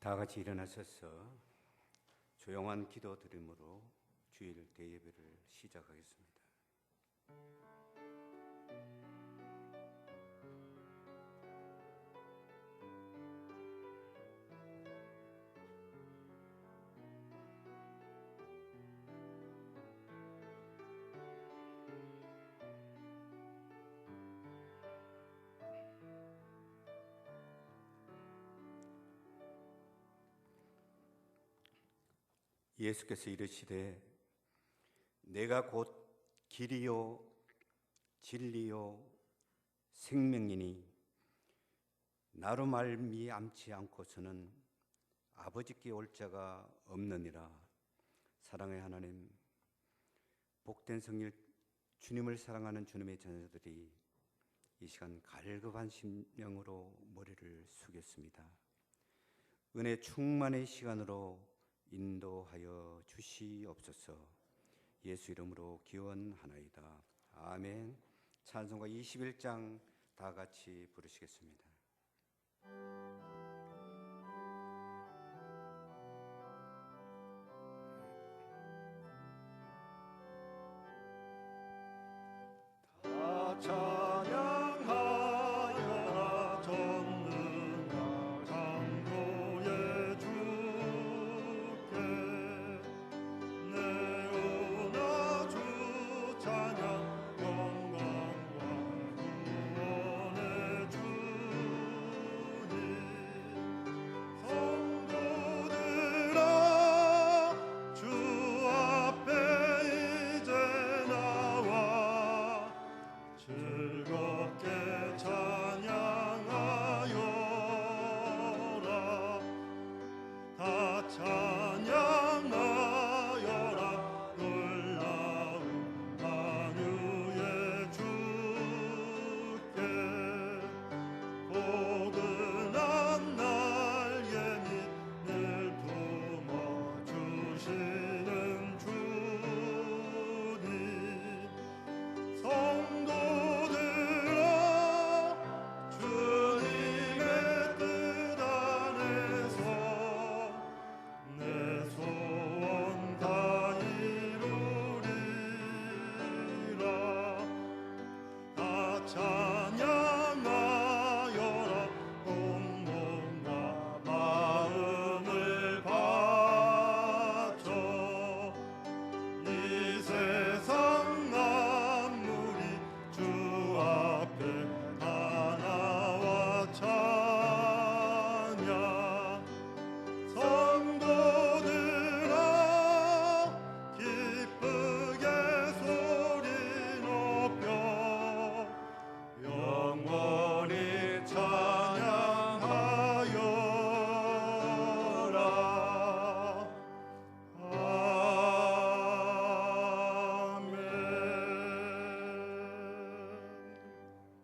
다 같이 일어나셔서 조용한 기도 드림으로 주일 대예배를 시작하겠습니다. 예수께서 이르시되 내가 곧 길이요 진리요 생명이니 나로 말미암지 않고서는 아버지께 올 자가 없느니라. 사랑의 하나님, 복된 성일 주님을 사랑하는 주님의 자녀들이 이 시간 갈급한 심령으로 머리를 숙였습니다. 은혜 충만의 시간으로 인도하여 주시옵소서. 예수 이름으로 기원하나이다. 아멘. 찬송가 21장 다 같이 부르시겠습니다.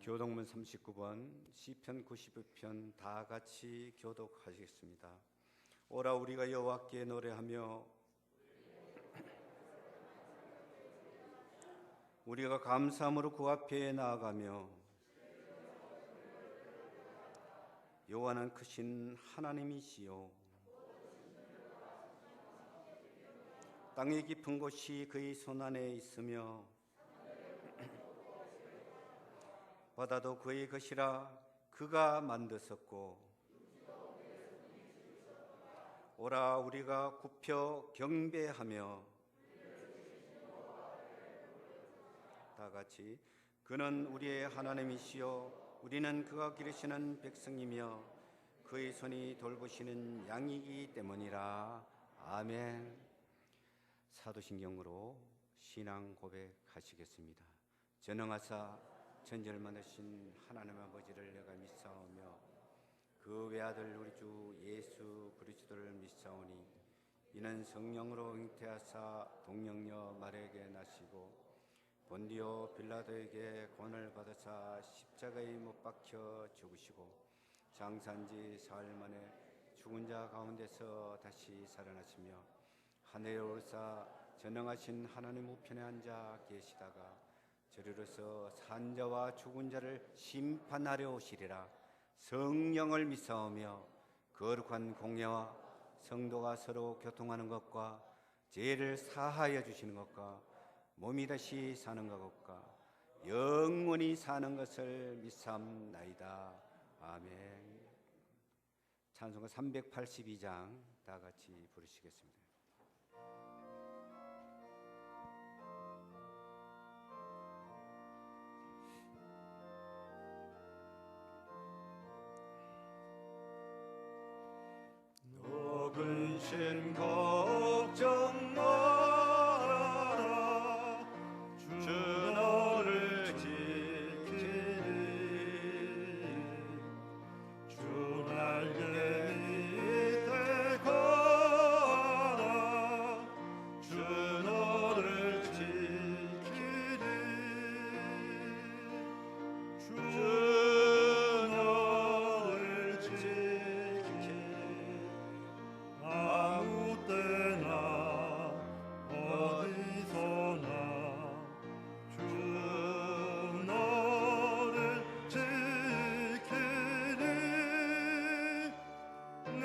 교독문 39번 시편 92편 다 같이 교독하시겠습니다. 오라 우리가 여호와께 노래하며 우리가 감사함으로 그 앞에 나아가며 여호와는 크신 하나님이시요 땅의 깊은 곳이 그의 손안에 있으며 바다도 그의 것이라 그가 만드셨고 오라 우리가 굽혀 경배하며 다 같이 그는 우리의 하나님이시요 우리는 그가 기르시는 백성이며 그의 손이 돌보시는 양이기 때문이라. 아멘. 사도신경으로 신앙 고백하시겠습니다. 전능하사 천지를 만드신 하나님 아버지를 내가 믿사오며 그 외아들 우리 주 예수 그리스도를 믿사오니 이는 성령으로 잉태하사 동정녀 마리아에게 나시고 본디오 빌라도에게 고난을 받으사 십자가에 못 박혀 죽으시고 장사한 지 사흘 만에 죽은 자 가운데서 다시 살아나시며 하늘에 오르사 전능하신 하나님 우편에 앉아 계시다가 저리로서 산자와 죽은 자를 심판하려 오시리라. 성령을 믿사오며 거룩한 공예와 성도가 서로 교통하는 것과 죄를 사하여 주시는 것과 몸이 다시 사는 것과 영원히 사는 것을 믿사옵나이다. 아멘. 찬송가 382장 다 같이 부르시겠습니다. 근심 걱정 마라 주 너를 지키리 주 날개 밑에 걸어라 주 너를 지키리 주 너를 지키리 아무 때나 어디서나 주 너를 지키리 늘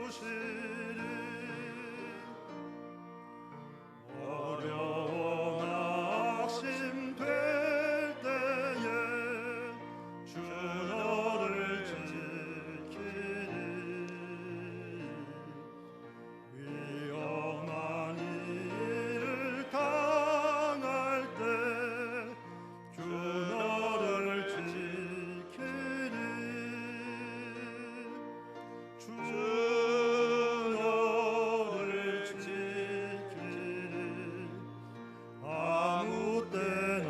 지켜주시리 어려운 낙심될 때에 주 너를 위험한 일을 당할 때 주 너를 지키리 주 너를 지키리 아무 때나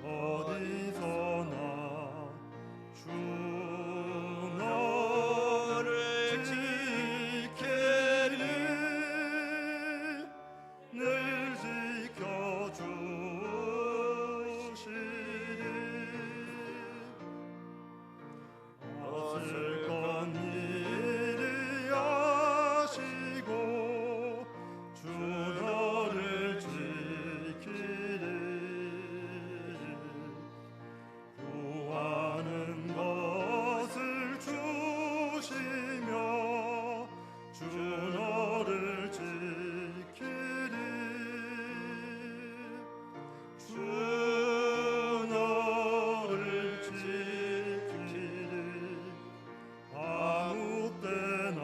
어디서나 주 너를 지키리 늘 지켜주시리 없을 건 일이 하시고 주 너를 지키리 구하는 것을 주시며 주 너를 지키리 주 너를 지키리 아무 때나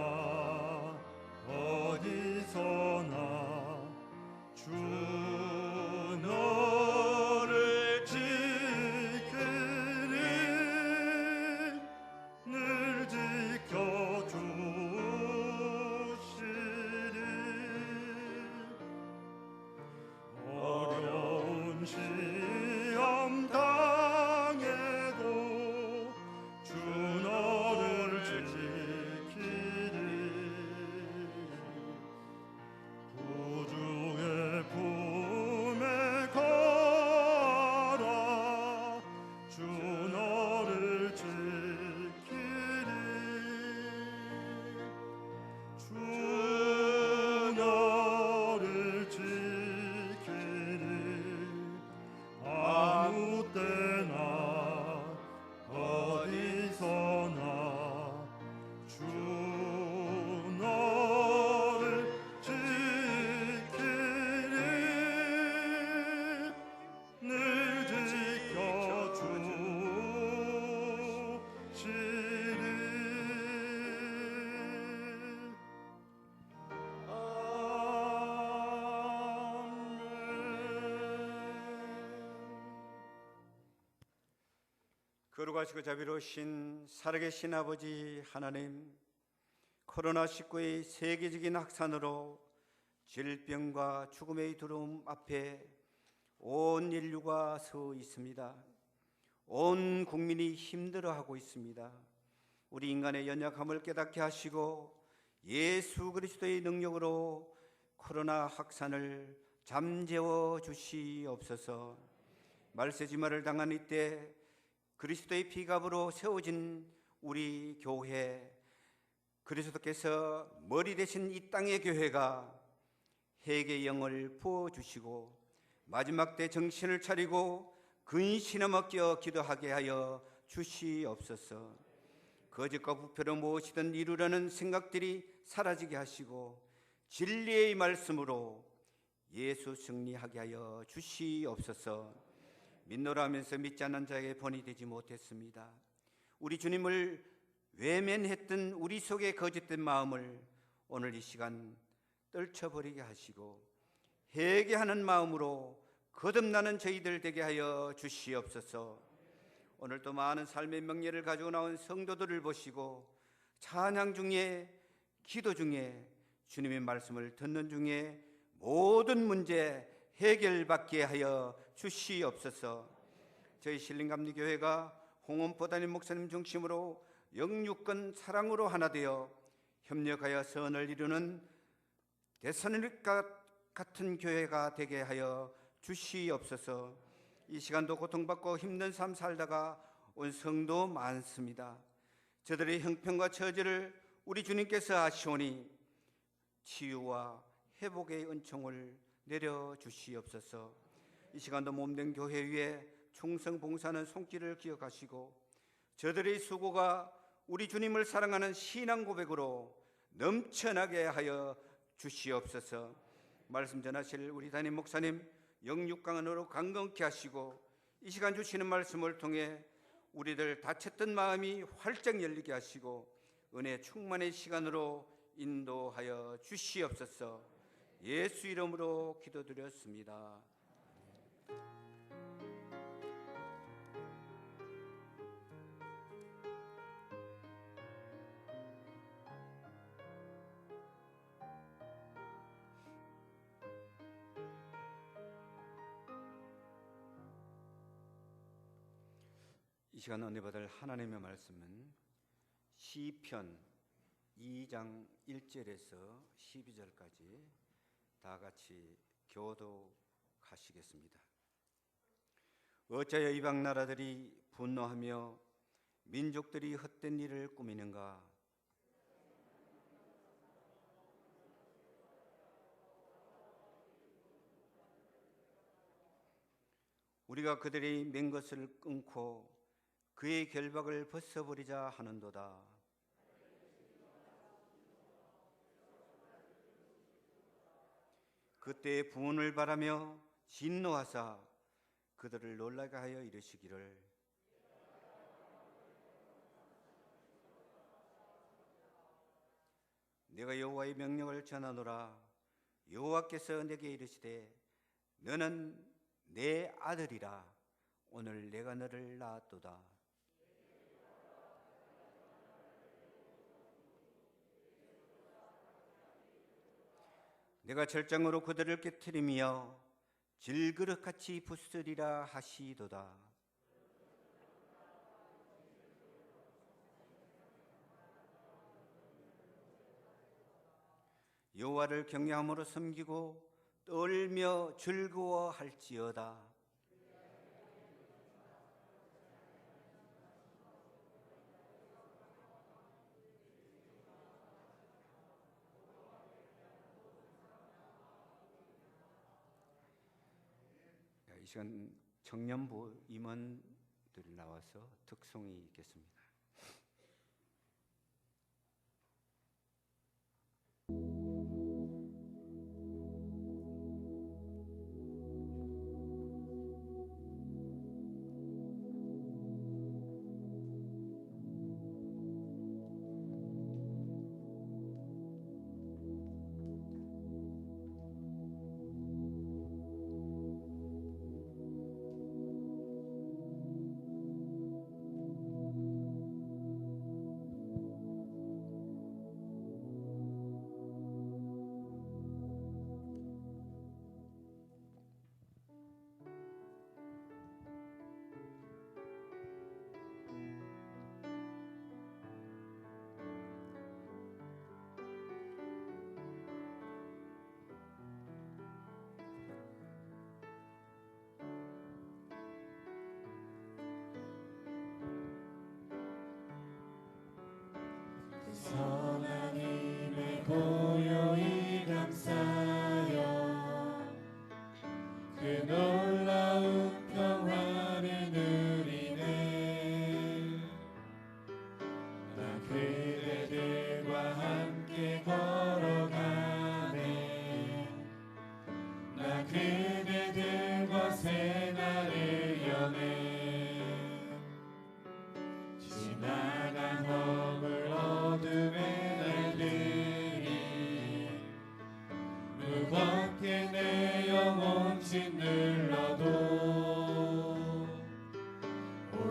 어디서나 주 너를 지키리 늘 지켜주시리 어려운 시험 당해도 주 너를 지키리 구주의 품에 걸어 주 너를 지키리 주 너를 지키리 아무 때나 어디서나 주 너를 지키리 늘 지켜주시리 거룩하시고 자비로우신 살아계신 아버지 하나님, 코로나19의 세계적인 확산으로 질병과 죽음의 두려움 앞에 온 인류가 서 있습니다. 온 국민이 힘들어하고 있습니다. 우리 인간의 연약함을 깨닫게 하시고 예수 그리스도의 능력으로 코로나 확산을 잠재워 주시옵소서. 말세지마를 당한 이때 그리스도의 피값으로 세워진 우리 교회, 그리스도께서 머리 되신 이 땅의 교회가 회개의 영을 부어주시고 마지막 때 정신을 차리고 근신을 맡겨 기도하게 하여 주시옵소서. 거짓과 부패로 무엇이든 이루려는 생각들이 사라지게 하시고 진리의 말씀으로 예수 승리하게 하여 주시옵소서. 믿노라 하면서 믿지 않는 자에게 본이 되지 못했습니다. 우리 주님을 외면했던 우리 속의 거짓된 마음을 오늘 이 시간 떨쳐버리게 하시고 회개하는 마음으로 거듭나는 저희들 되게 하여 주시옵소서. 오늘도 많은 삶의 명예를 가지고 나온 성도들을 보시고 찬양 중에, 기도 중에, 주님의 말씀을 듣는 중에 모든 문제 해결받게 하여 주시옵소서. 저희 신림감리교회가 홍원포 담임 목사님 중심으로 영육건 사랑으로 하나 되어 협력하여 선을 이루는 데살로니가 같은 교회가 되게 하여 주시옵소서. 이 시간도 고통받고 힘든 삶 살다가 온 성도 많습니다. 저들의 형편과 처지를 우리 주님께서 아시오니 치유와 회복의 은총을 내려주시옵소서. 이 시간도 몸된 교회 위에 충성 봉사하는 손길을 기억하시고 저들의 수고가 우리 주님을 사랑하는 신앙 고백으로 넘쳐나게 하여 주시옵소서. 말씀 전하실 우리 담임 목사님 영육강은으로 강건케 하시고 이 시간 주시는 말씀을 통해 우리들 다쳤던 마음이 활짝 열리게 하시고 은혜 충만의 시간으로 인도하여 주시옵소서. 예수 이름으로 기도드렸습니다. 이 시간 은혜 받을 하나님의 말씀은 시편 2장 1절에서 12절까지 다 같이 교독하시겠습니다. 어찌하여 이방 나라들이 분노하며 민족들이 헛된 일을 꾸미는가? 우리가 그들이 맨 것을 끊고 그의 결박을 벗어버리자 하는도다. 그때 분을 바라며 진노하사 그들을 놀라게 하여 이르시기를 내가 여호와의 명령을 전하노라. 여호와께서 내게 이르시되 너는 내 아들이라. 오늘 내가 너를 낳았도다. 내가 절장으로 그들을 깨트리며 질그릇같이 부스리라 하시도다. 여호와를 경외함으로 섬기고 떨며 즐거워할지어다. 이 시간 청년부 임원들이 나와서 특송이 있겠습니다.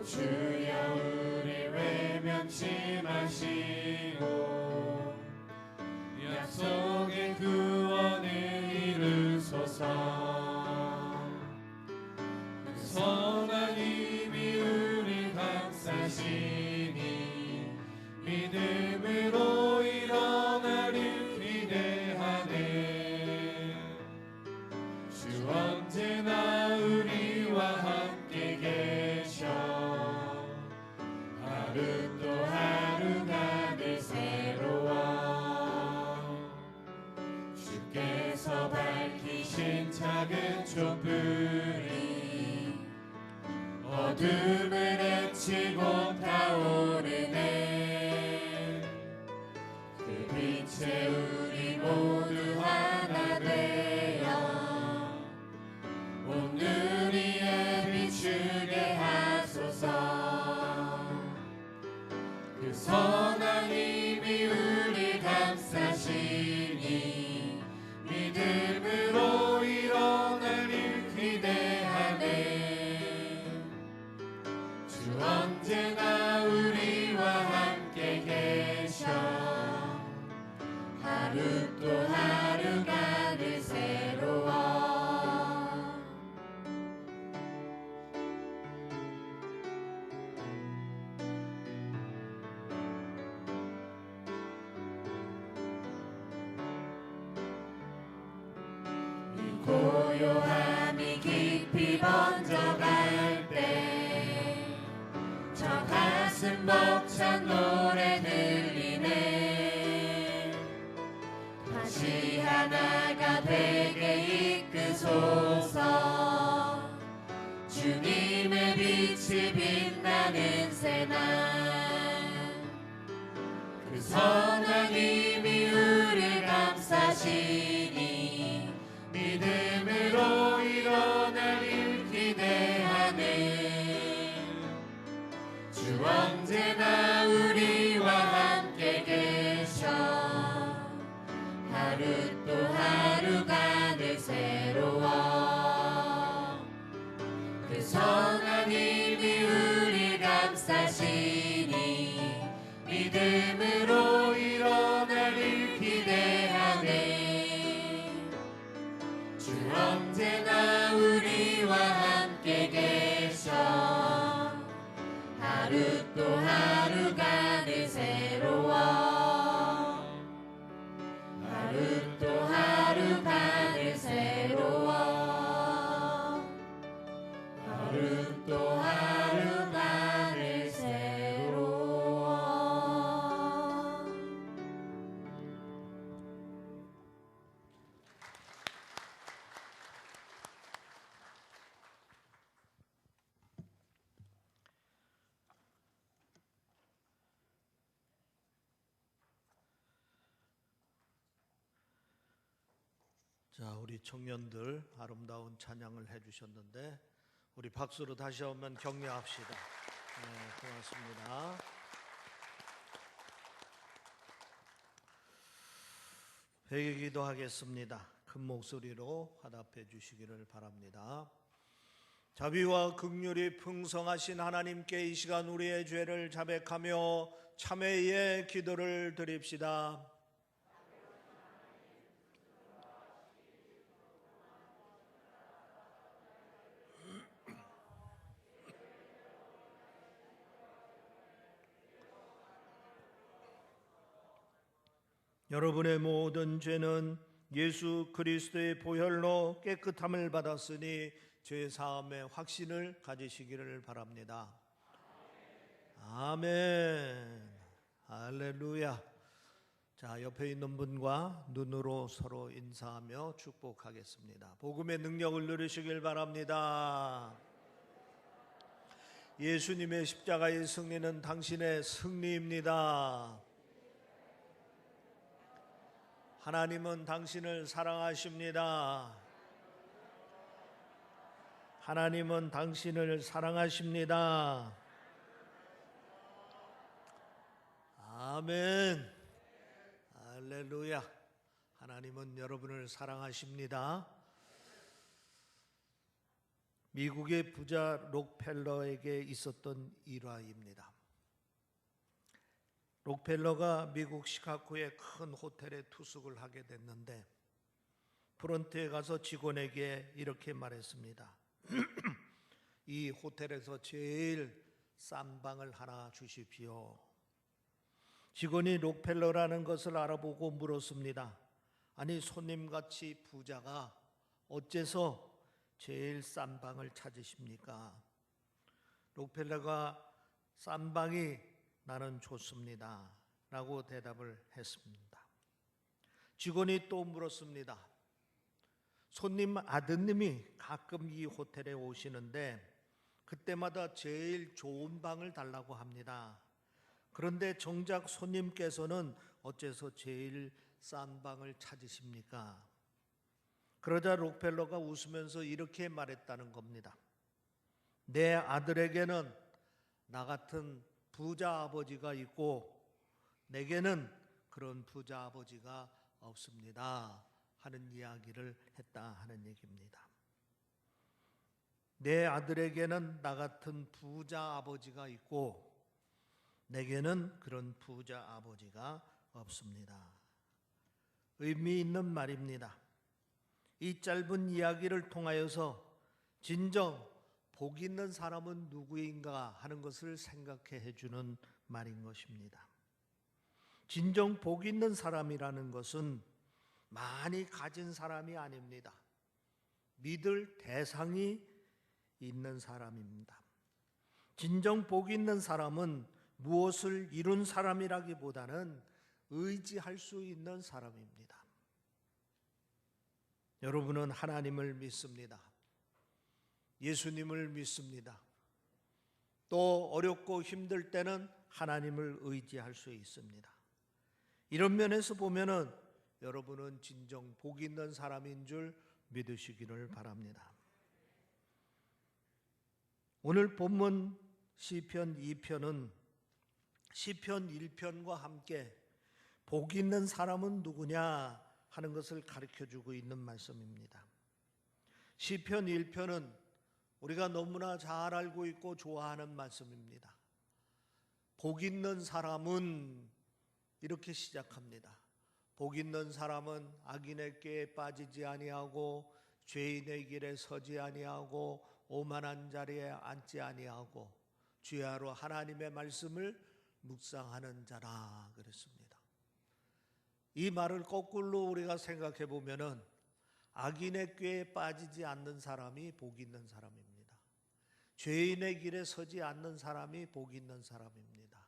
주여 우리 외면치 마시고 약속의 구원을 이루소서. 그 선한 힘이 우리 감싸시니 믿음으로 일어나를 기대하네. 주 언제나 우리와 함께 계셔 하루 또 하루가 늘 새로워. 주께서 밝히신 작은 촛불이 어둠을 헤치고 타오르네. 그 빛에 우리 모두 하나 되어 오늘이에 비추게 하소서. 그 선한 힘이 우리 감싸시니 믿음으로 일어나를 기대하네. 주 언제나 우리와 함께 계셔 하루 또 하루가 늘 새로워. 고요함이 깊이 번져갈 때 저 가슴 벅찬 노래 들리네. 다시 하나가 되게 이끄소서. 주님의 빛이 빛나는 새날 그 선한 힘이 우리 감싸시니 믿음으로 일어나길 기대하네. 주 언제나 우리와 함께 계셔 하루 또 하루가 늘 새로워. 그 선한 힘이 우리 감싸시니 믿음으로 일어나길 기대하네. 주 언제나 우리와 함께 계셔 하루 또 하루가 늘 새로워. 하루 또 하루가 늘 새로워. 하루 또 하루가 늘 새로워. 자, 우리 청년들 아름다운 찬양을 해주셨는데 우리 박수로 다시 한번 격려합시다. 네, 고맙습니다. 회개 기도하겠습니다. 큰 목소리로 화답해 주시기를 바랍니다. 자비와 긍휼이 풍성하신 하나님께 이 시간 우리의 죄를 자백하며 참회의 기도를 드립시다. 여러분의 모든 죄는 예수 그리스도의 보혈로 깨끗함을 받았으니 죄 사함의 확신을 가지시기를 바랍니다. 아멘. 할렐루야. 자, 옆에 있는 분과 눈으로 서로 인사하며 축복하겠습니다. 복음의 능력을 누리시길 바랍니다. 예수님의 십자가의 승리는 당신의 승리입니다. 하나님은 당신을 사랑하십니다. 하나님은 당신을 사랑하십니다. 아멘. 할렐루야. 하나님은 여러분을 사랑하십니다. 미국의 부자 록펠러에게 있었던 일화입니다. 록펠러가 미국 시카고의 큰 호텔에 투숙을 하게 됐는데 프런트에 가서 직원에게 이렇게 말했습니다. 이 호텔에서 제일 싼 방을 하나 주십시오. 직원이 록펠러라는 것을 알아보고 물었습니다. 아니, 손님같이 부자가 어째서 제일 싼 방을 찾으십니까? 록펠러가 싼 방이 나는 좋습니다 라고 대답을 했습니다. 직원이 또 물었습니다. 손님 아드님이 가끔 이 호텔에 오시는데 그때마다 제일 좋은 방을 달라고 합니다. 그런데 정작 손님께서는 어째서 제일 싼 방을 찾으십니까? 그러자 록펠러가 웃으면서 이렇게 말했다는 겁니다. 내 아들에게는 나 같은 부자 아버지가 있고 내게는 그런 부자 아버지가 없습니다 하는 이야기를 했다 하는 얘기입니다. 내 아들에게는 나 같은 부자 아버지가 있고 내게는 그런 부자 아버지가 없습니다. 의미 있는 말입니다. 이 짧은 이야기를 통하여서 진정 복 있는 사람은 누구인가 하는 것을 생각해 해주는 말인 것입니다. 진정 복 있는 사람이라는 것은 많이 가진 사람이 아닙니다. 믿을 대상이 있는 사람입니다. 진정 복 있는 사람은 무엇을 이룬 사람이라기보다는 의지할 수 있는 사람입니다. 여러분은 하나님을 믿습니다. 예수님을 믿습니다. 또 어렵고 힘들 때는 하나님을 의지할 수 있습니다. 이런 면에서 보면은 여러분은 진정 복 있는 사람인 줄 믿으시기를 바랍니다. 오늘 본문 시편 2편은 시편 1편과 함께 복 있는 사람은 누구냐 하는 것을 가르쳐주고 있는 말씀입니다. 시편 1편은 우리가 너무나 잘 알고 있고 좋아하는 말씀입니다. 복 있는 사람은 이렇게 시작합니다. 복 있는 사람은 악인의 꾀에 빠지지 아니하고 죄인의 길에 서지 아니하고 오만한 자리에 앉지 아니하고 주야로 하나님의 말씀을 묵상하는 자라 그랬습니다. 이 말을 거꾸로 우리가 생각해 보면은 악인의 꾀에 빠지지 않는 사람이 복 있는 사람입니다. 죄인의 길에 서지 않는 사람이 복 있는 사람입니다.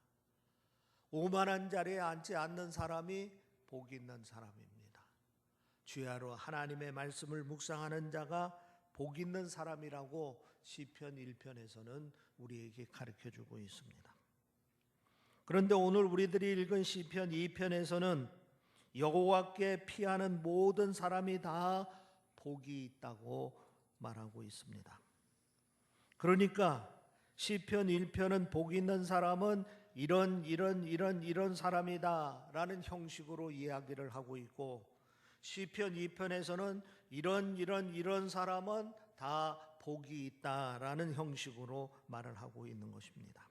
오만한 자리에 앉지 않는 사람이 복 있는 사람입니다. 주야로 하나님의 말씀을 묵상하는 자가 복 있는 사람이라고 시편 1편에서는 우리에게 가르쳐주고 있습니다. 그런데 오늘 우리들이 읽은 시편 2편에서는 여호와께 피하는 모든 사람이 다 복이 있다고 말하고 있습니다. 그러니까 시편 1편은 복 있는 사람은 이런 사람이다 라는 형식으로 이야기를 하고 있고 시편 2편에서는 이런 사람은 다 복이 있다라는 형식으로 말을 하고 있는 것입니다.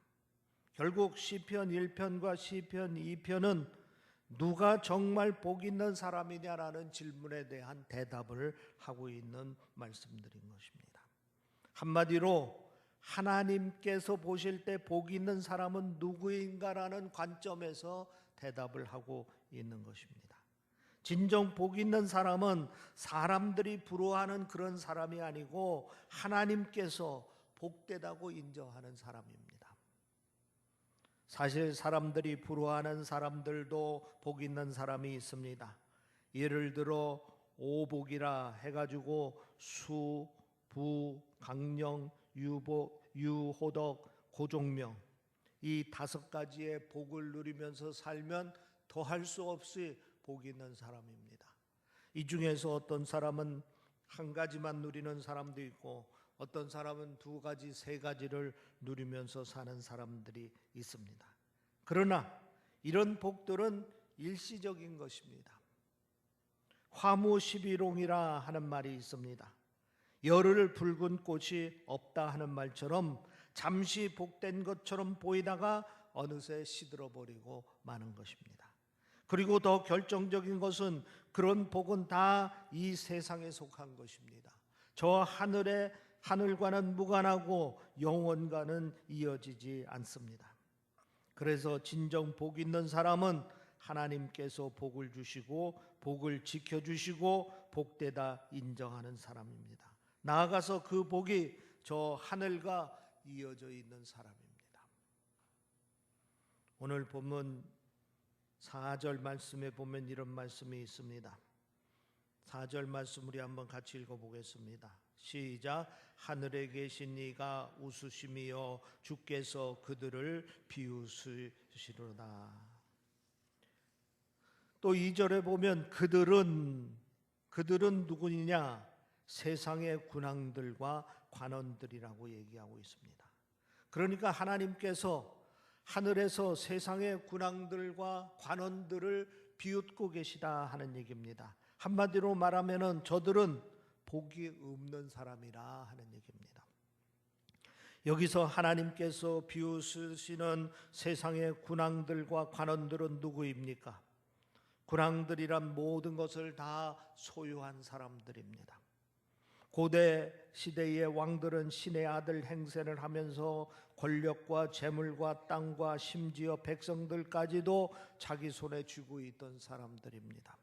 결국 시편 1편과 시편 2편은 누가 정말 복 있는 사람이냐라는 질문에 대한 대답을 하고 있는 말씀들인 것입니다. 한마디로 하나님께서 보실 때 복 있는 사람은 누구인가라는 관점에서 대답을 하고 있는 것입니다. 진정 복 있는 사람은 사람들이 부러워하는 그런 사람이 아니고 하나님께서 복되다고 인정하는 사람입니다. 사실 사람들이 부러워하는 사람들도 복 있는 사람이 있습니다. 예를 들어 오복이라 해가지고 수, 부, 강령, 유호덕, 고종명 이 5가지의 복을 누리면서 살면 더할 수 없이 복 있는 사람입니다. 이 중에서 어떤 사람은 한 가지만 누리는 사람도 있고 어떤 사람은 2가지, 3가지를 누리면서 사는 사람들이 있습니다. 그러나 이런 복들은 일시적인 것입니다. 화무 11홍이라 하는 말이 있습니다. 열흘 붉은 꽃이 없다 하는 말처럼 잠시 복된 것처럼 보이다가 어느새 시들어버리고 마는 것입니다. 그리고 더 결정적인 것은 그런 복은 다 이 세상에 속한 것입니다. 저 하늘과는 무관하고 영원과는 이어지지 않습니다. 그래서 진정 복 있는 사람은 하나님께서 복을 주시고 복을 지켜주시고 복되다 인정하는 사람입니다. 나아가서 그 복이 저 하늘과 이어져 있는 사람입니다. 오늘 본문 4절 말씀에 보면 이런 말씀이 있습니다. 4절 말씀 우리 한번 같이 읽어보겠습니다. 시작. 하늘에 계신 이가 웃으심이여 주께서 그들을 비웃으시리로다. 또 2절에 보면 그들은 누구냐? 세상의 군왕들과 관원들이라고 얘기하고 있습니다. 그러니까 하나님께서 하늘에서 세상의 군왕들과 관원들을 비웃고 계시다 하는 얘기입니다. 한마디로 말하면은 저들은 복이 없는 사람이라 하는 얘기입니다. 여기서 하나님께서 비웃으시는 세상의 군왕들과 관원들은 누구입니까? 군왕들이란 모든 것을 다 소유한 사람들입니다. 고대 시대의 왕들은 신의 아들 행세를 하면서 권력과 재물과 땅과 심지어 백성들까지도 자기 손에 쥐고 있던 사람들입니다.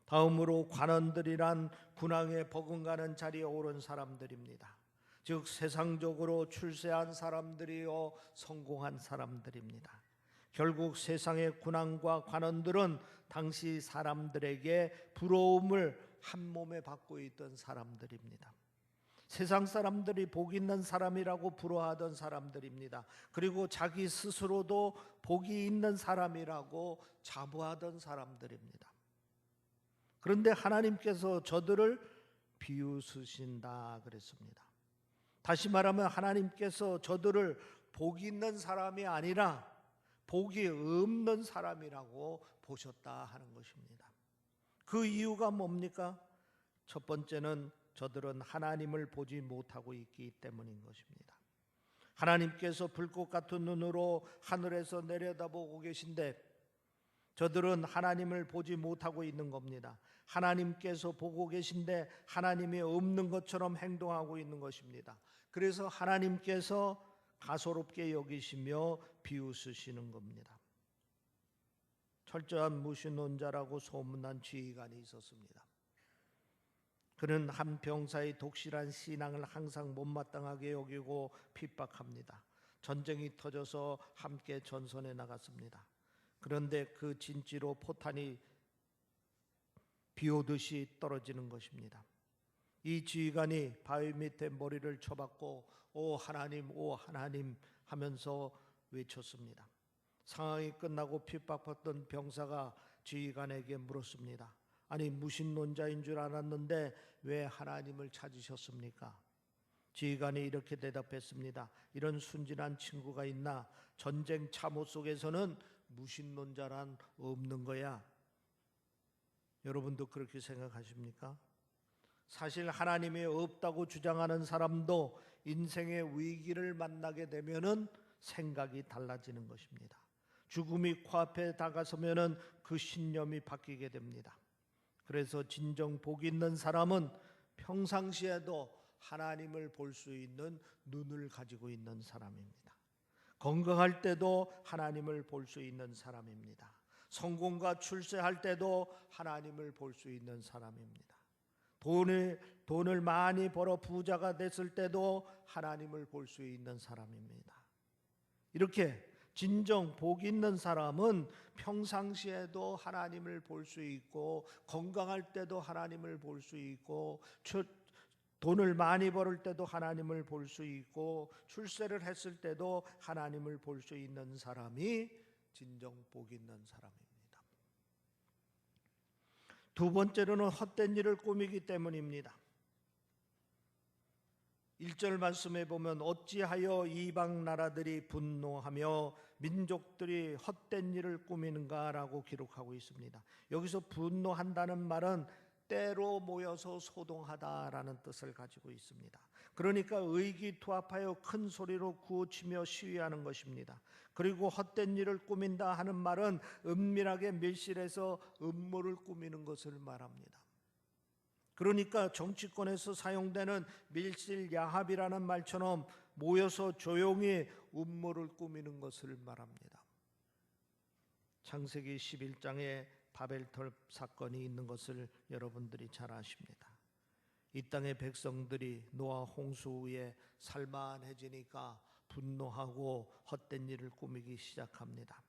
다음으로 관원들이란 군왕에 버금가는 자리에 오른 사람들입니다. 즉 세상적으로 출세한 사람들이요 성공한 사람들입니다. 결국 세상의 군왕과 관원들은 당시 사람들에게 부러움을 한 몸에 받고 있던 사람들입니다. 세상 사람들이 복 있는 사람이라고 부러워하던 사람들입니다. 그리고 자기 스스로도 복이 있는 사람이라고 자부하던 사람들입니다. 그런데 하나님께서 저들을 비웃으신다 그랬습니다. 다시 말하면 하나님께서 저들을 복 있는 사람이 아니라 복이 없는 사람이라고 보셨다 하는 것입니다. 그 이유가 뭡니까? 첫 번째는 저들은 하나님을 보지 못하고 있기 때문인 것입니다. 하나님께서 불꽃 같은 눈으로 하늘에서 내려다보고 계신데 저들은 하나님을 보지 못하고 있는 겁니다. 하나님께서 보고 계신데 하나님이 없는 것처럼 행동하고 있는 것입니다. 그래서 하나님께서 가소롭게 여기시며 비웃으시는 겁니다. 철저한 무신론자라고 소문난 지휘관이 있었습니다. 그는 한 병사의 독실한 신앙을 항상 못마땅하게 여기고 핍박합니다. 전쟁이 터져서 함께 전선에 나갔습니다. 그런데 그 진지로 포탄이 비오듯이 떨어지는 것입니다. 이 지휘관이 바위 밑에 머리를 쳐박고 오 하나님 하면서 외쳤습니다. 상황이 끝나고 핍박받던 병사가 지휘관에게 물었습니다. 아니 무신론자인 줄 알았는데 왜 하나님을 찾으셨습니까? 지휘관이 이렇게 대답했습니다. 이런 순진한 친구가 있나? 전쟁 참호 속에서는 무신론자란 없는 거야. 여러분도 그렇게 생각하십니까? 사실 하나님이 없다고 주장하는 사람도 인생의 위기를 만나게 되면은 생각이 달라지는 것입니다. 죽음이 코앞에 다가서면은 그 신념이 바뀌게 됩니다. 그래서 진정 복 있는 사람은 평상시에도 하나님을 볼 수 있는 눈을 가지고 있는 사람입니다. 건강할 때도 하나님을 볼 수 있는 사람입니다. 성공과 출세할 때도 하나님을 볼 수 있는 사람입니다. 돈을 많이 벌어 부자가 됐을 때도 하나님을 볼 수 있는 사람입니다. 이렇게 진정 복 있는 사람은 평상시에도 하나님을 볼 수 있고 건강할 때도 하나님을 볼 수 있고 돈을 많이 벌을 때도 하나님을 볼 수 있고 출세를 했을 때도 하나님을 볼 수 있는 사람이 진정 복 있는 사람입니다. 두 번째로는 헛된 일을 꾸미기 때문입니다. 1절 말씀에 보면 어찌하여 이방 나라들이 분노하며 민족들이 헛된 일을 꾸미는가 라고 기록하고 있습니다. 여기서 분노한다는 말은 때로 모여서 소동하다라는 뜻을 가지고 있습니다. 그러니까 의기투합하여 큰 소리로 구호치며 시위하는 것입니다. 그리고 헛된 일을 꾸민다 하는 말은 은밀하게 밀실에서 음모를 꾸미는 것을 말합니다. 그러니까 정치권에서 사용되는 밀실 야합이라는 말처럼 모여서 조용히 음모를 꾸미는 것을 말합니다. 창세기 11장에 바벨탑 사건이 있는 것을 여러분들이 잘 아십니다. 이 땅의 백성들이 노아 홍수 후에 살만해지니까 분노하고 헛된 일을 꾸미기 시작합니다.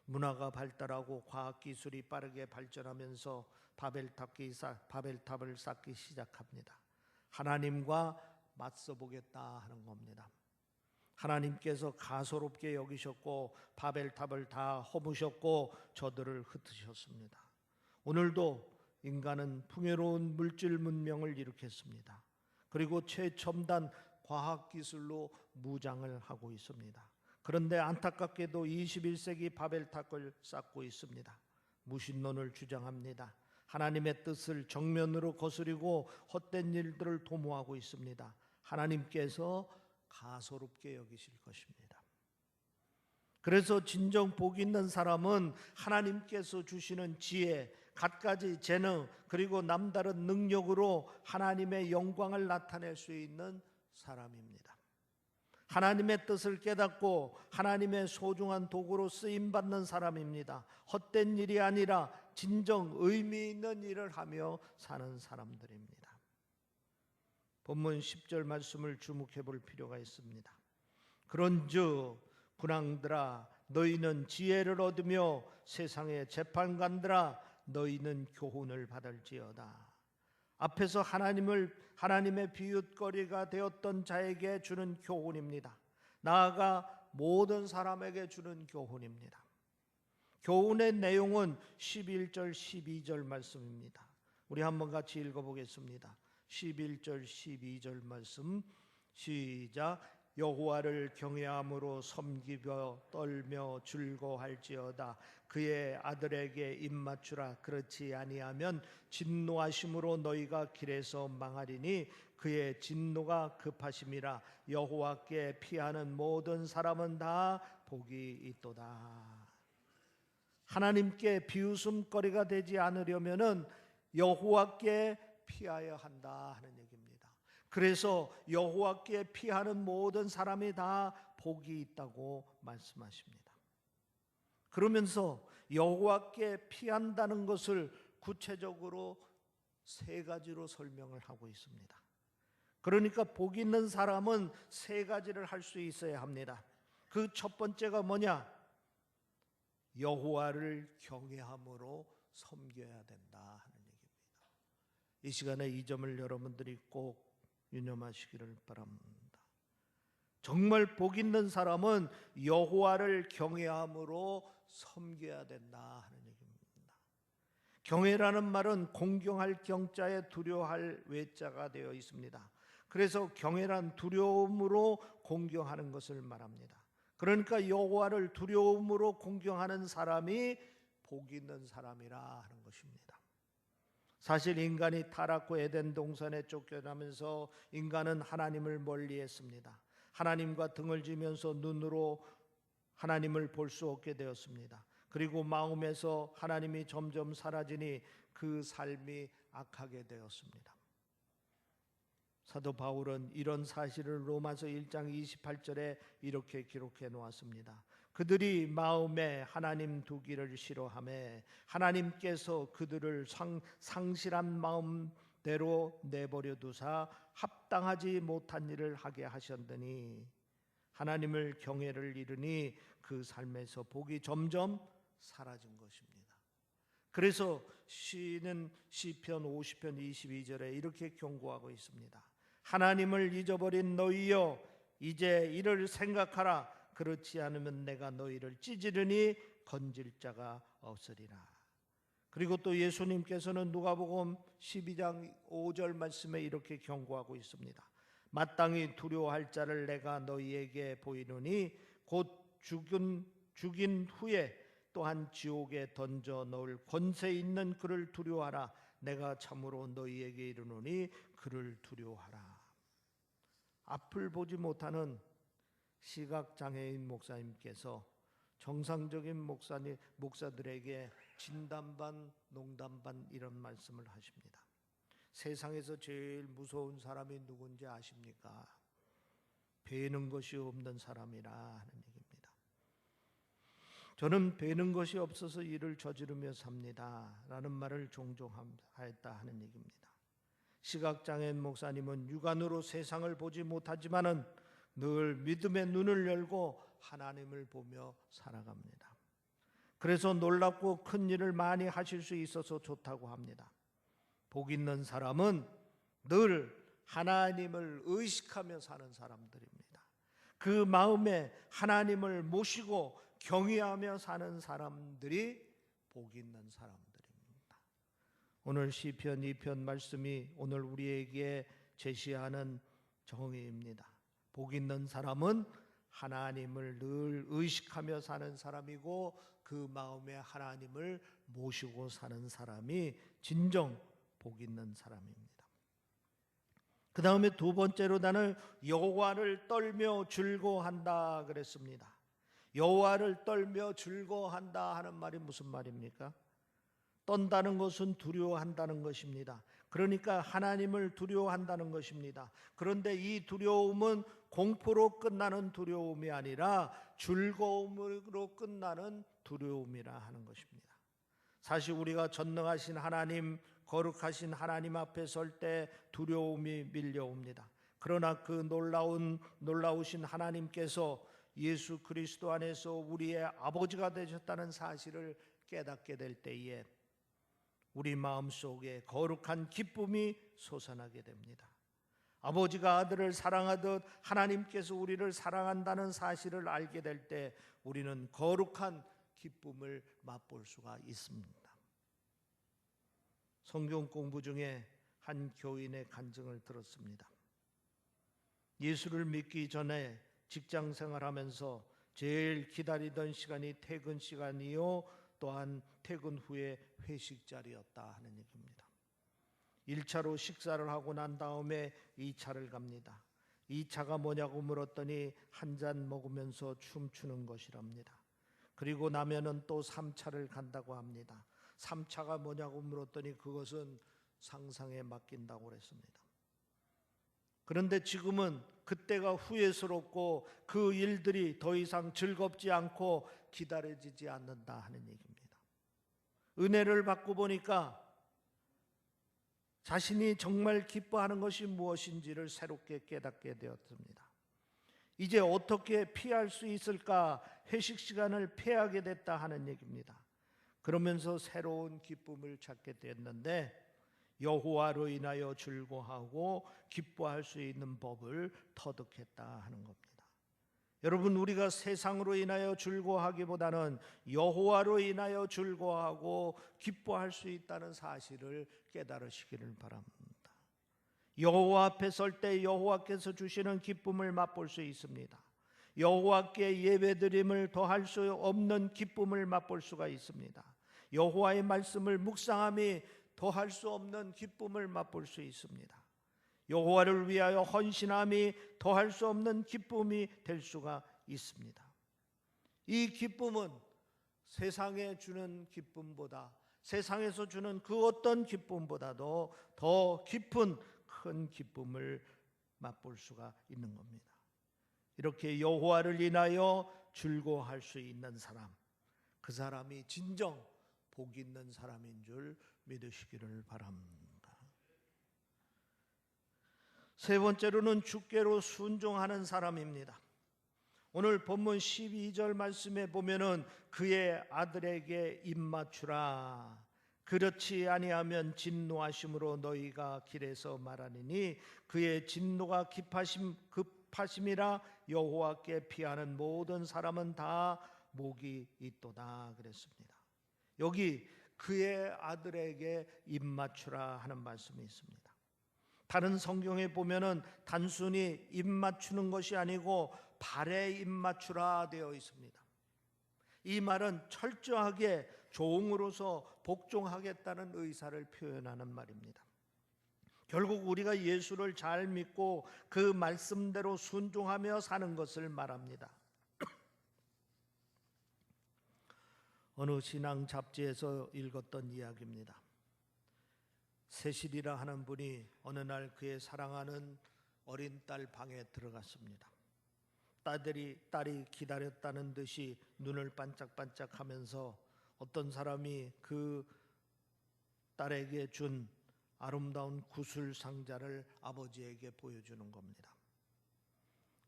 문화가 발달하고 과학기술이 빠르게 발전하면서 바벨탑을 쌓기 시작합니다. 하나님과 맞서보겠다 하는 겁니다. 하나님께서 가소롭게 여기셨고 바벨탑을 다 허무셨고 저들을 흩으셨습니다. 오늘도 인간은 풍요로운 물질 문명을 일으켰습니다. 그리고 최첨단 과학기술로 무장을 하고 있습니다. 그런데 안타깝게도 21세기 바벨탑을 쌓고 있습니다. 무신론을 주장합니다. 하나님의 뜻을 정면으로 거스리고 헛된 일들을 도모하고 있습니다. 하나님께서 가소롭게 여기실 것입니다. 그래서 진정 복 있는 사람은 하나님께서 주시는 지혜, 갖가지 재능, 그리고 남다른 능력으로 하나님의 영광을 나타낼 수 있는 사람입니다. 하나님의 뜻을 깨닫고 하나님의 소중한 도구로 쓰임받는 사람입니다. 헛된 일이 아니라 진정 의미 있는 일을 하며 사는 사람들입니다. 본문 10절 말씀을 주목해 볼 필요가 있습니다. 그런즉 군왕들아 너희는 지혜를 얻으며 세상의 재판관들아 너희는 교훈을 받을지어다. 앞에서 하나님의 비웃거리가 되었던 자에게 주는 교훈입니다. 나아가 모든 사람에게 주는 교훈입니다. 교훈의 내용은 11절 12절 말씀입니다. 우리 한번 같이 읽어보겠습니다. 11절 12절 말씀 시작. 여호와를 경외함으로 섬기며 떨며 즐거워할지어다. 그의 아들에게 입맞추라. 그렇지 아니하면 진노하심으로 너희가 길에서 망하리니 그의 진노가 급하심이라. 여호와께 피하는 모든 사람은 다 복이 있도다. 하나님께 비웃음거리가 되지 않으려면은 여호와께 피하여 한다 하는 얘기입니다. 그래서 여호와께 피하는 모든 사람이 다 복이 있다고 말씀하십니다. 그러면서 여호와께 피한다는 것을 구체적으로 세 가지로 설명을 하고 있습니다. 그러니까 복 있는 사람은 세 가지를 할 수 있어야 합니다. 그 첫 번째가 뭐냐? 여호와를 경외함으로 섬겨야 된다 하는 얘기입니다. 이 시간에 이 점을 여러분들이 꼭 유념하시기를 바랍니다. 정말 복 있는 사람은 여호와를 경외함으로 섬겨야 된다 하는 얘기입니다. 경외라는 말은 공경할 경자에 두려워할 외자가 되어 있습니다. 그래서 경외란 두려움으로 공경하는 것을 말합니다. 그러니까 여호와를 두려움으로 공경하는 사람이 복 있는 사람이라 하는 것입니다. 사실 인간이 타락후 에덴 동산에 쫓겨나면서 인간은 하나님을 멀리했습니다. 하나님과 등을 지면서 눈으로 하나님을 볼 수 없게 되었습니다. 그리고 마음에서 하나님이 점점 사라지니 그 삶이 악하게 되었습니다. 사도 바울은 이런 사실을 로마서 1장 28절에 이렇게 기록해 놓았습니다. 그들이 마음에 하나님 두기를 싫어하매 하나님께서 그들을 상실한 마음대로 내버려 두사 합당하지 못한 일을 하게 하셨더니 하나님을 경외를 잃으니 그 삶에서 복이 점점 사라진 것입니다. 그래서 시는 시편 50편 22절에 이렇게 경고하고 있습니다. 하나님을 잊어버린 너희여 이제 이를 생각하라. 그렇지 않으면 내가 너희를 찢으려니 건질 자가 없으리라. 그리고 또 예수님께서는 누가복음 12장 5절 말씀에 이렇게 경고하고 있습니다. 마땅히 두려워할 자를 내가 너희에게 보이노니 곧 죽인 후에 또한 지옥에 던져 넣을 권세 있는 그를 두려워하라. 내가 참으로 너희에게 이르노니 그를 두려워하라. 앞을 보지 못하는 시각장애인 목사님께서 정상적인 목사들에게 진담반 농담반 이런 말씀을 하십니다. 세상에서 제일 무서운 사람이 누군지 아십니까? 배는 것이 없는 사람이라 하는 얘기입니다. 저는 배는 것이 없어서 일을 저지르며 삽니다 라는 말을 종종 하였다 하는 얘기입니다. 시각장애인 목사님은 육안으로 세상을 보지 못하지만은 늘 믿음의 눈을 열고 하나님을 보며 살아갑니다. 그래서 놀랍고 큰 일을 많이 하실 수 있어서 좋다고 합니다. 복 있는 사람은 늘 하나님을 의식하며 사는 사람들입니다. 그 마음에 하나님을 모시고 경외하며 사는 사람들이 복 있는 사람들입니다. 오늘 시편 2편 말씀이 오늘 우리에게 제시하는 정의입니다. 복 있는 사람은 하나님을 늘 의식하며 사는 사람이고 그 마음에 하나님을 모시고 사는 사람이 진정 복 있는 사람입니다. 그 다음에 두 번째로 나는 여호와를 떨며 즐거워한다 그랬습니다. 여호와를 떨며 즐거워한다 하는 말이 무슨 말입니까? 떤다는 것은 두려워한다는 것입니다. 그러니까 하나님을 두려워한다는 것입니다. 그런데 이 두려움은 공포로 끝나는 두려움이 아니라 즐거움으로 끝나는 두려움이라 하는 것입니다. 사실 우리가 전능하신 하나님, 거룩하신 하나님 앞에 설 때 두려움이 밀려옵니다. 그러나 그 놀라우신 하나님께서 예수 그리스도 안에서 우리의 아버지가 되셨다는 사실을 깨닫게 될 때에 우리 마음속에 거룩한 기쁨이 솟아나게 됩니다. 아버지가 아들을 사랑하듯 하나님께서 우리를 사랑한다는 사실을 알게 될 때 우리는 거룩한 기쁨을 맛볼 수가 있습니다. 성경 공부 중에 한 교인의 간증을 들었습니다. 예수를 믿기 전에 직장 생활하면서 제일 기다리던 시간이 퇴근 시간이요, 또한 퇴근 후에 회식 자리였다 하는 얘기입니다. 1차로 식사를 하고 난 다음에 2차를 갑니다. 2차가 뭐냐고 물었더니 한 잔 먹으면서 춤추는 것이랍니다. 그리고 나면은 또 3차를 간다고 합니다. 3차가 뭐냐고 물었더니 그것은 상상에 맡긴다고 그랬습니다. 그런데 지금은 그때가 후회스럽고 그 일들이 더 이상 즐겁지 않고 기다려지지 않는다 하는 얘기입니다. 은혜를 받고 보니까 자신이 정말 기뻐하는 것이 무엇인지를 새롭게 깨닫게 되었습니다. 이제 어떻게 피할 수 있을까? 회식 시간을 피하게 됐다 하는 얘기입니다. 그러면서 새로운 기쁨을 찾게 됐는데 여호와로 인하여 즐거워하고 기뻐할 수 있는 법을 터득했다 하는 겁니다. 여러분, 우리가 세상으로 인하여 즐거워하기보다는 여호와로 인하여 즐거워하고 기뻐할 수 있다는 사실을 깨달으시기를 바랍니다. 여호와 앞에 설 때 여호와께서 주시는 기쁨을 맛볼 수 있습니다. 여호와께 예배드림을 더할 수 없는 기쁨을 맛볼 수가 있습니다. 여호와의 말씀을 묵상함이 더할 수 없는 기쁨을 맛볼 수 있습니다. 여호와를 위하여 헌신함이 더할 수 없는 기쁨이 될 수가 있습니다. 이 기쁨은 세상에 주는 기쁨보다, 세상에서 주는 그 어떤 기쁨보다도 더 깊은 큰 기쁨을 맛볼 수가 있는 겁니다. 이렇게 여호와를 인하여 즐거워할 수 있는 사람, 그 사람이 진정 복 있는 사람인 줄 믿으시기를 바랍니다. 세 번째로는 주께로 순종하는 사람입니다. 오늘 본문 12절 말씀에 보면은 그의 아들에게 입맞추라. 그렇지 아니하면 진노하심으로 너희가 길에서 말하느니 그의 진노가 급하심이라 여호와께 피하는 모든 사람은 다 목이 있도다 그랬습니다. 여기 그의 아들에게 입맞추라 하는 말씀이 있습니다. 다른 성경에 보면은 단순히 입맞추는 것이 아니고 발에 입맞추라 되어 있습니다. 이 말은 철저하게 종으로서 복종하겠다는 의사를 표현하는 말입니다. 결국 우리가 예수를 잘 믿고 그 말씀대로 순종하며 사는 것을 말합니다. 어느 신앙 잡지에서 읽었던 이야기입니다. 세실이라 하는 분이 어느 날 그의 사랑하는 어린 딸 방에 들어갔습니다. 딸이 기다렸다는 듯이 눈을 반짝반짝하면서 어떤 사람이 그 딸에게 준 아름다운 구슬 상자를 아버지에게 보여주는 겁니다.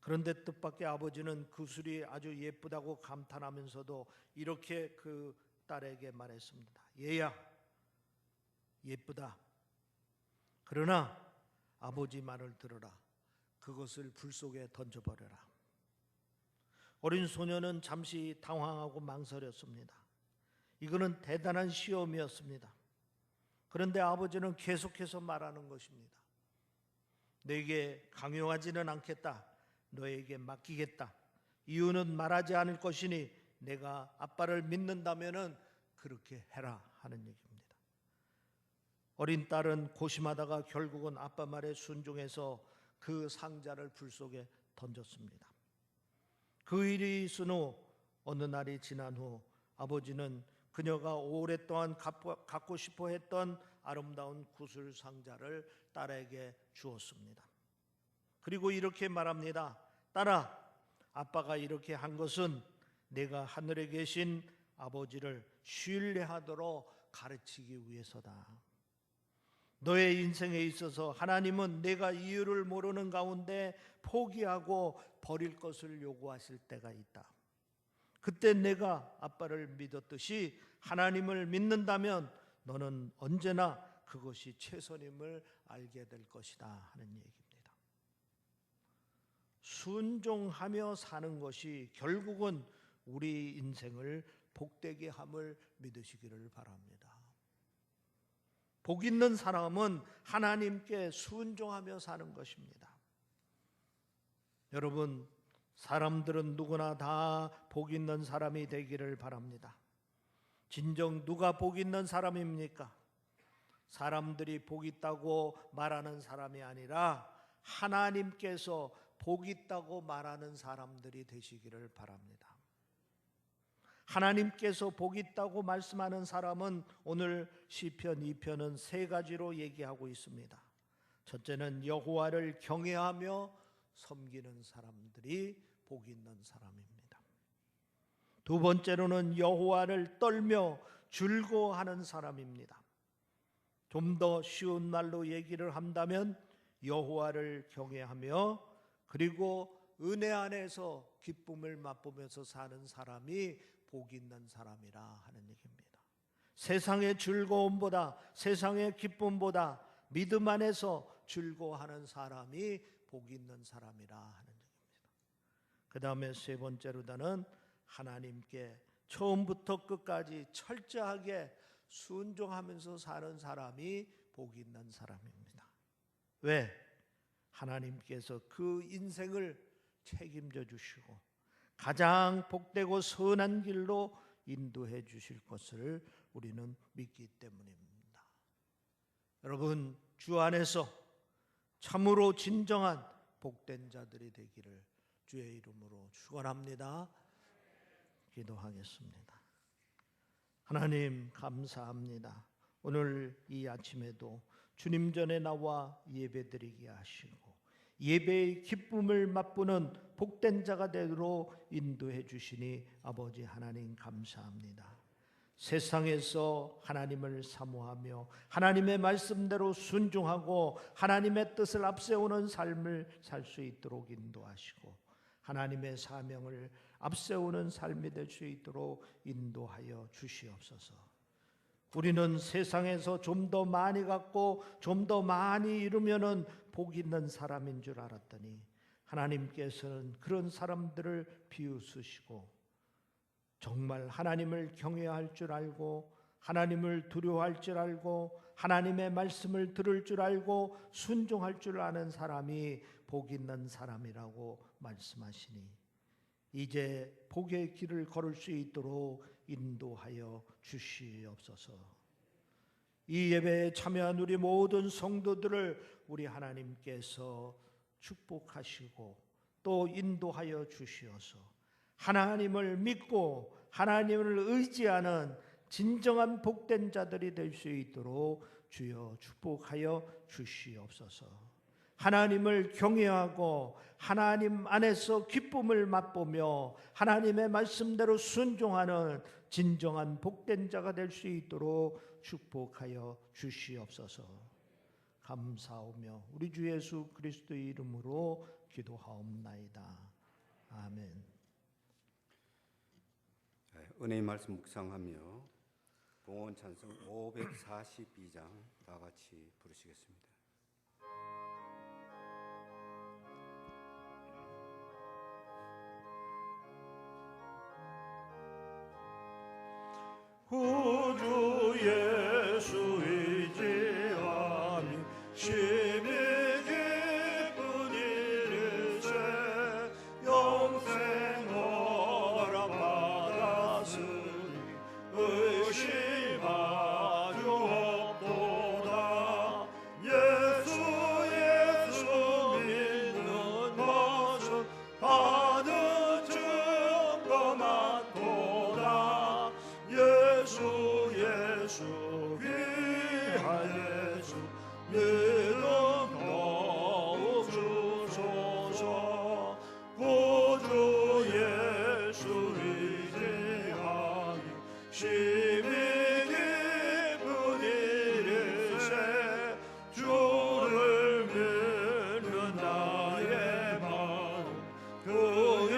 그런데 뜻밖의 아버지는 구슬이 아주 예쁘다고 감탄하면서도 이렇게 그 딸에게 말했습니다. 얘야, 예쁘다. 그러나 아버지 말을 들어라. 그것을 불 속에 던져버려라. 어린 소녀는 잠시 당황하고 망설였습니다. 이거는 대단한 시험이었습니다. 그런데 아버지는 계속해서 말하는 것입니다. 내게 강요하지는 않겠다. 너에게 맡기겠다. 이유는 말하지 않을 것이니 내가 아빠를 믿는다면은 그렇게 해라 하는 얘기입니다. 어린 딸은 고심하다가 결국은 아빠 말에 순종해서 그 상자를 불 속에 던졌습니다. 그 일이 있은 후 어느 날이 지난 후 아버지는 그녀가 오랫동안 갖고 싶어 했던 아름다운 구슬 상자를 딸에게 주었습니다. 그리고 이렇게 말합니다. 딸아, 아빠가 이렇게 한 것은 내가 하늘에 계신 아버지를 신뢰하도록 가르치기 위해서다. 너의 인생에 있어서 하나님은 내가 이유를 모르는 가운데 포기하고 버릴 것을 요구하실 때가 있다. 그때 내가 아빠를 믿었듯이 하나님을 믿는다면 너는 언제나 그것이 최선임을 알게 될 것이다 하는 얘기입니다. 순종하며 사는 것이 결국은 우리 인생을 복되게 함을 믿으시기를 바랍니다. 복 있는 사람은 하나님께 순종하며 사는 것입니다. 여러분, 사람들은 누구나 다 복 있는 사람이 되기를 바랍니다. 진정 누가 복 있는 사람입니까? 사람들이 복 있다고 말하는 사람이 아니라 하나님께서 복 있다고 말하는 사람들이 되시기를 바랍니다. 하나님께서 복 있다고 말씀하는 사람은 오늘 시편 2편은 세 가지로 얘기하고 있습니다. 첫째는 여호와를 경외하며 섬기는 사람들이 복 있는 사람입니다. 두 번째로는 여호와를 떨며 즐거워하는 사람입니다. 좀 더 쉬운 말로 얘기를 한다면 여호와를 경외하며 그리고 은혜 안에서 기쁨을 맛보면서 사는 사람이 복 있는 사람이라 하는 얘기입니다. 세상의 즐거움보다 세상의 기쁨보다 믿음 안에서 즐거워하는 사람이 복 있는 사람이라 하는 얘기입니다. 그 다음에 세 번째로는 하나님께 처음부터 끝까지 철저하게 순종하면서 사는 사람이 복 있는 사람입니다. 왜? 하나님께서 그 인생을 책임져 주시고 가장 복되고 선한 길로 인도해 주실 것을 우리는 믿기 때문입니다. 여러분, 주 안에서 참으로 진정한 복된 자들이 되기를 주의 이름으로 축원합니다. 기도하겠습니다. 하나님 감사합니다. 오늘 이 아침에도 주님 전에 나와 예배드리게 하시고 예배의 기쁨을 맛보는 복된 자가 되도록 인도해 주시니 아버지 하나님 감사합니다. 세상에서 하나님을 사모하며 하나님의 말씀대로 순종하고 하나님의 뜻을 앞세우는 삶을 살 수 있도록 인도하시고 하나님의 사명을 앞세우는 삶이 될 수 있도록 인도하여 주시옵소서. 우리는 세상에서 좀 더 많이 갖고 좀 더 많이 이루면은 복 있는 사람인 줄 알았더니 하나님께서는 그런 사람들을 비웃으시고 정말 하나님을 경외할 줄 알고 하나님을 두려워할 줄 알고 하나님의 말씀을 들을 줄 알고 순종할 줄 아는 사람이 복 있는 사람이라고 말씀하시니 이제 복의 길을 걸을 수 있도록 인도하여 주시옵소서. 이 예배에 참여한 우리 모든 성도들을 우리 하나님께서 축복하시고 또 인도하여 주시어서 하나님을 믿고 하나님을 의지하는 진정한 복된 자들이 될 수 있도록 주여 축복하여 주시옵소서. 하나님을 경외하고 하나님 안에서 기쁨을 맛보며 하나님의 말씀대로 순종하는 진정한 복된 자가 될 수 있도록 축복하여 주시옵소서. 감사하며 우리 주 예수 그리스도의 이름으로 기도하옵나이다. 아멘. 은혜의 말씀 묵상하며 봉헌 찬송 542장 다 같이 부르시겠습니다. 구주 예수 의지하니 심히 기쁜 일일세 영생 허락받았으니 의심하주 없도다. 예수 믿는 것은 받은 증거 많도다. 예수 귀한 예수 믿음 더욱 주소서. 구주 예수 의지하니 심히 기쁜 일일세 주를 믿는 나의 마음 그의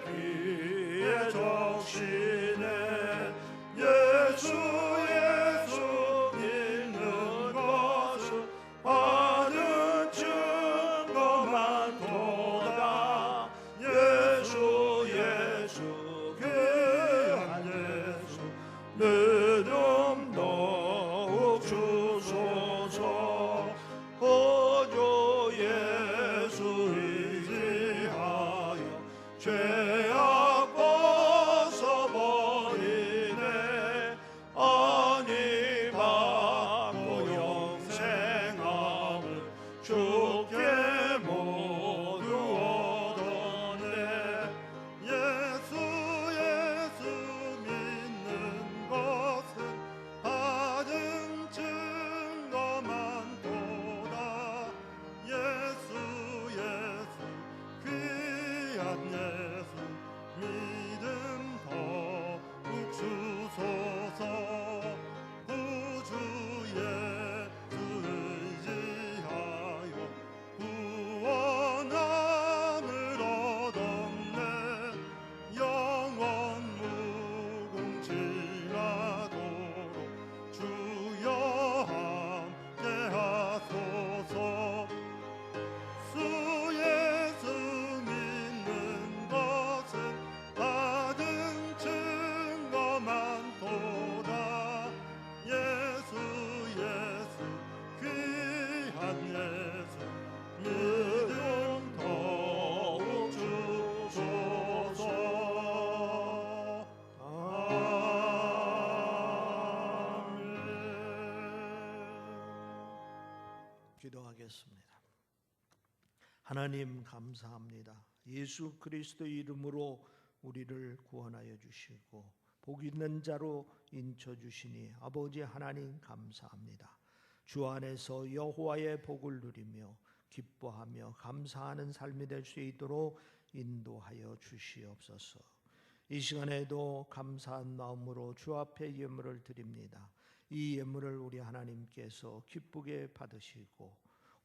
피에 적시네. 예수 믿는 것은 받은 증거 많도다. 예수 귀한 예수 믿음 더욱 주소서. 구주 예수 의지하여 죄악 벗어버리네. 아니 받고 영생함을 주께 모두 얻었네. 예수 믿는 것은 받은 증거 많도다. 예수 귀한 예수 믿음 더욱 주소서. 구주 예수 의지하여 구원함을 얻었네. 영원 무궁질하도록 주여 함께 하소서. 예수 믿는 것은 받은 증거 많도다. 예수 귀한 예수 믿음 더욱 주소서. 아멘. 기도하겠습니다. 하나님 감사합니다. 예수 그리스도의 이름으로 우리를 구원하여 주시고 복 있는 자로 인쳐 주시니 아버지 하나님 감사합니다. 주 안에서 여호와의 복을 누리며 기뻐하며 감사하는 삶이 될 수 있도록 인도하여 주시옵소서. 이 시간에도 감사한 마음으로 주 앞에 예물을 드립니다. 이 예물을 우리 하나님께서 기쁘게 받으시고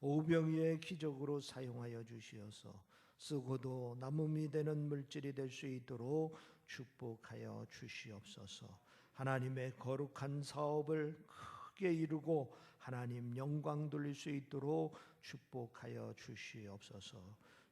오병이의 기적으로 사용하여 주시어서 쓰고도 남음이 되는 물질이 될 수 있도록 축복하여 주시옵소서. 하나님의 거룩한 사업을 크게 이루고 하나님 영광 돌릴 수 있도록 축복하여 주시옵소서.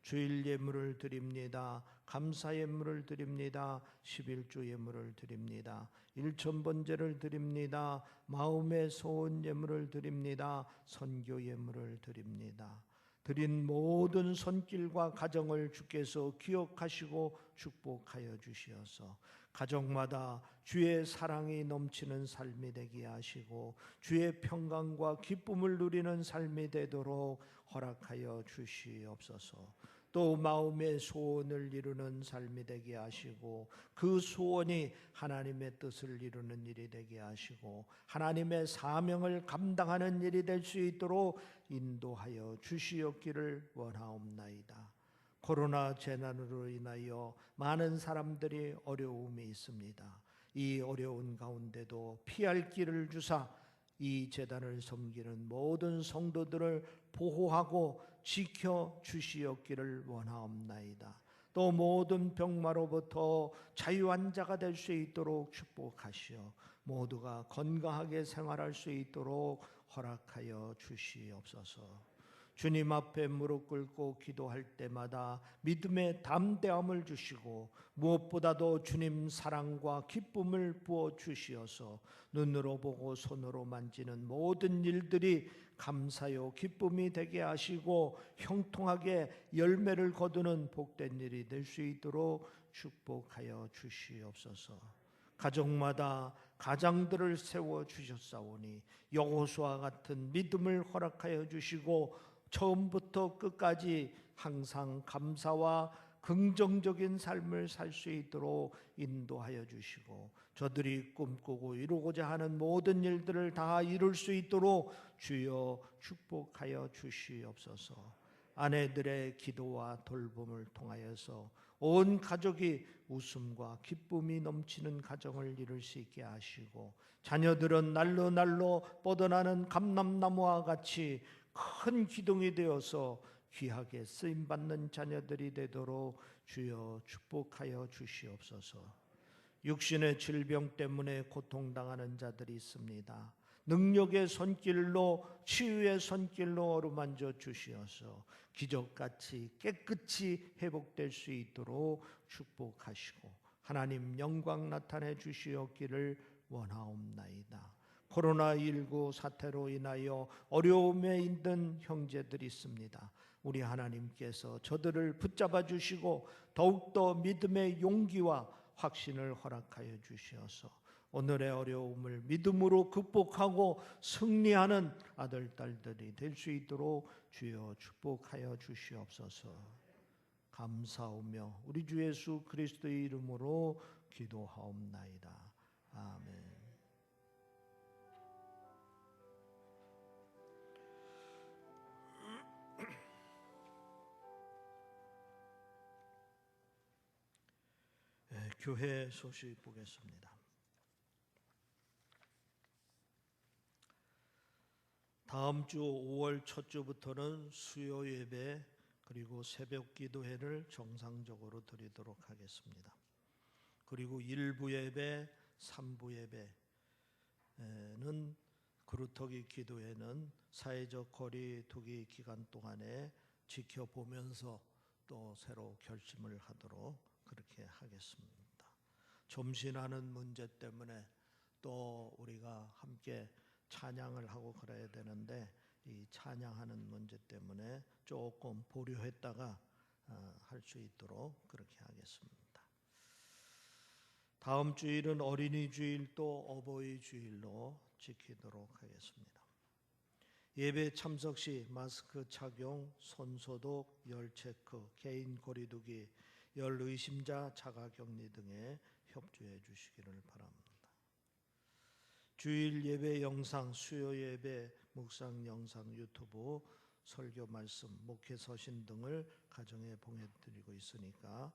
주일 예물을 드립니다. 감사 예물을 드립니다. 11조 예물을 드립니다. 일천번제를 드립니다. 마음의 소원 예물을 드립니다. 선교 예물을 드립니다. 드린 모든 손길과 가정을 주께서 기억하시고 축복하여 주시어서 가정마다 주의 사랑이 넘치는 삶이 되게 하시고 주의 평강과 기쁨을 누리는 삶이 되도록 허락하여 주시옵소서. 또 마음의 소원을 이루는 삶이 되게 하시고 그 소원이 하나님의 뜻을 이루는 일이 되게 하시고 하나님의 사명을 감당하는 일이 될 수 있도록 인도하여 주시옵기를 원하옵나이다. 코로나 재난으로 인하여 많은 사람들이 어려움이 있습니다. 이 어려운 가운데도 피할 길을 주사 이 제단을 섬기는 모든 성도들을 보호하고 지켜 주시옵기를 원하옵나이다. 또 모든 병마로부터 자유한 자가 될 수 있도록 축복하시어 모두가 건강하게 생활할 수 있도록 허락하여 주시옵소서. 주님 앞에 무릎 꿇고 기도할 때마다 믿음의 담대함을 주시고 무엇보다도 주님 사랑과 기쁨을 부어 주시어서 눈으로 보고 손으로 만지는 모든 일들이 감사요 기쁨이 되게 하시고 형통하게 열매를 거두는 복된 일이 될 수 있도록 축복하여 주시옵소서. 가정마다 가장들을 세워 주셨사오니 여호수아와 같은 믿음을 허락하여 주시고 처음부터 끝까지 항상 감사와 긍정적인 삶을 살 수 있도록 인도하여 주시고 저들이 꿈꾸고 이루고자 하는 모든 일들을 다 이룰 수 있도록 주여 축복하여 주시옵소서. 아내들의 기도와 돌봄을 통하여서 온 가족이 웃음과 기쁨이 넘치는 가정을 이룰 수 있게 하시고 자녀들은 날로 날로 뻗어나는 감람나무와 같이 큰 기둥이 되어서 귀하게 쓰임받는 자녀들이 되도록 주여 축복하여 주시옵소서. 육신의 질병 때문에 고통당하는 자들이 있습니다. 능력의 손길로 치유의 손길로 어루만져 주시어서 기적같이 깨끗이 회복될 수 있도록 축복하시고 하나님 영광 나타내 주시옵기를 원하옵나이다. 코로나19 사태로 인하여 어려움에 있는 형제들이 있습니다. 우리 하나님께서 저들을 붙잡아 주시고 더욱더 믿음의 용기와 확신을 허락하여 주시어서 오늘의 어려움을 믿음으로 극복하고 승리하는 아들, 딸들이 될 수 있도록 주여 축복하여 주시옵소서. 감사하며 우리 주 예수 그리스도의 이름으로 기도하옵나이다. 아멘. 교회 소식 보겠습니다. 다음 주 5월 첫 주부터는 수요 예배 그리고 새벽 기도회를 정상적으로 드리도록 하겠습니다. 그리고 1부 예배, 3부 예배는 그루터기 기도회는 사회적 거리 두기 기간 동안에 지켜보면서 또 새로 결심을 하도록 그렇게 하겠습니다. 점심하는 문제 때문에 또 우리가 함께 찬양을 하고 그래야 되는데 이 찬양하는 문제 때문에 조금 보류했다가 할 수 있도록 그렇게 하겠습니다. 다음 주일은 어린이 주일 또 어버이 주일로 지키도록 하겠습니다. 예배 참석 시 마스크 착용, 손 소독, 열 체크, 개인 거리두기, 열 의심자 자가격리 등에 협조해 주시기를 바랍니다. 주일 예배 영상, 수요 예배 묵상 영상, 유튜브 설교 말씀, 목회 서신 등을 가정에 보내드리고 있으니까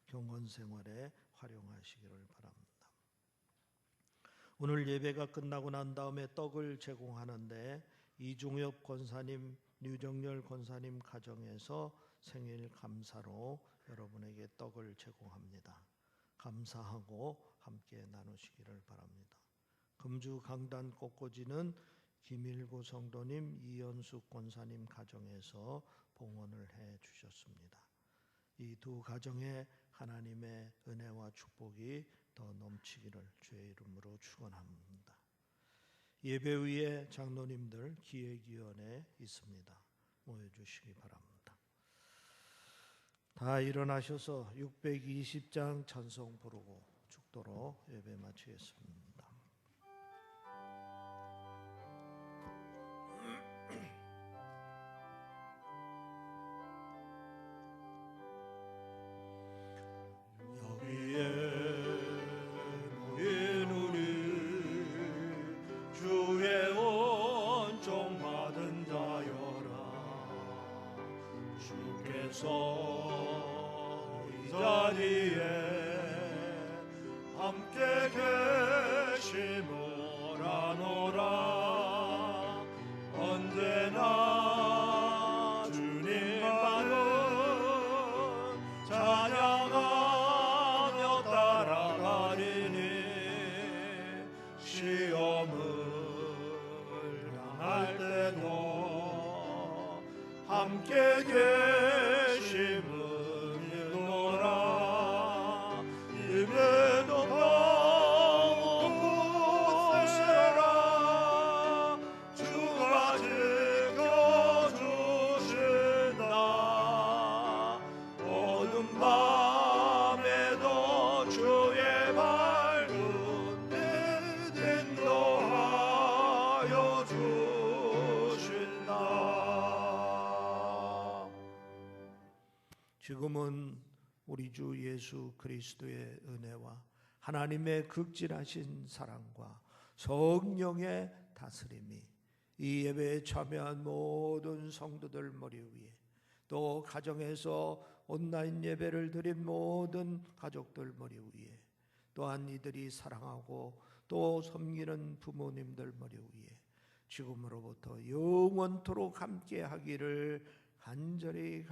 경건 생활에 활용하시기를 바랍니다. 오늘 예배가 끝나고 난 다음에 떡을 제공하는데 이중엽 권사님, 류정열 권사님 가정에서 생일 감사로 여러분에게 떡을 제공합니다. 감사하고 함께 나누시기를 바랍니다. 금주 강단 꽃꽂이는 김일구 성도님, 이연숙 권사님 가정에서 봉헌을 해 주셨습니다. 이 두 가정에 하나님의 은혜와 축복이 더 넘치기를 주의 이름으로 축원합니다. 예배 위에 장로님들 기획위원회 있습니다. 모여주시기 바랍니다. 다 일어나셔서 620장 찬송 부르고 죽도록 예배 마치겠습니다. 여기에 모인 우리 주의 온종 받은 자여라. 주께서 이 자리에 함께 계심을 아노라. 언제나 주님만은 찬양하며 따라가리니 시험을 당할 때도 함께 계심을 믿노라. 임에도 굳세라. 주가 지켜주신다. 어둠 밤에도 주의 밝은 빛 인도하여 주신다. 지금은 우리 주 예수 그리스도의 은혜와 하나님의 극진하신 사랑과 성령의 다스림이 이 예배에 참여한 모든 성도들 머리 위에, 또 가정에서 온라인 예배를 드린 모든 가족들 머리 위에, 또한 이들이 사랑하고 또 섬기는 부모님들 머리 위에 지금으로부터 영원토록 함께 하기를 간절히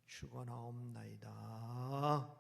축원하옵나이다.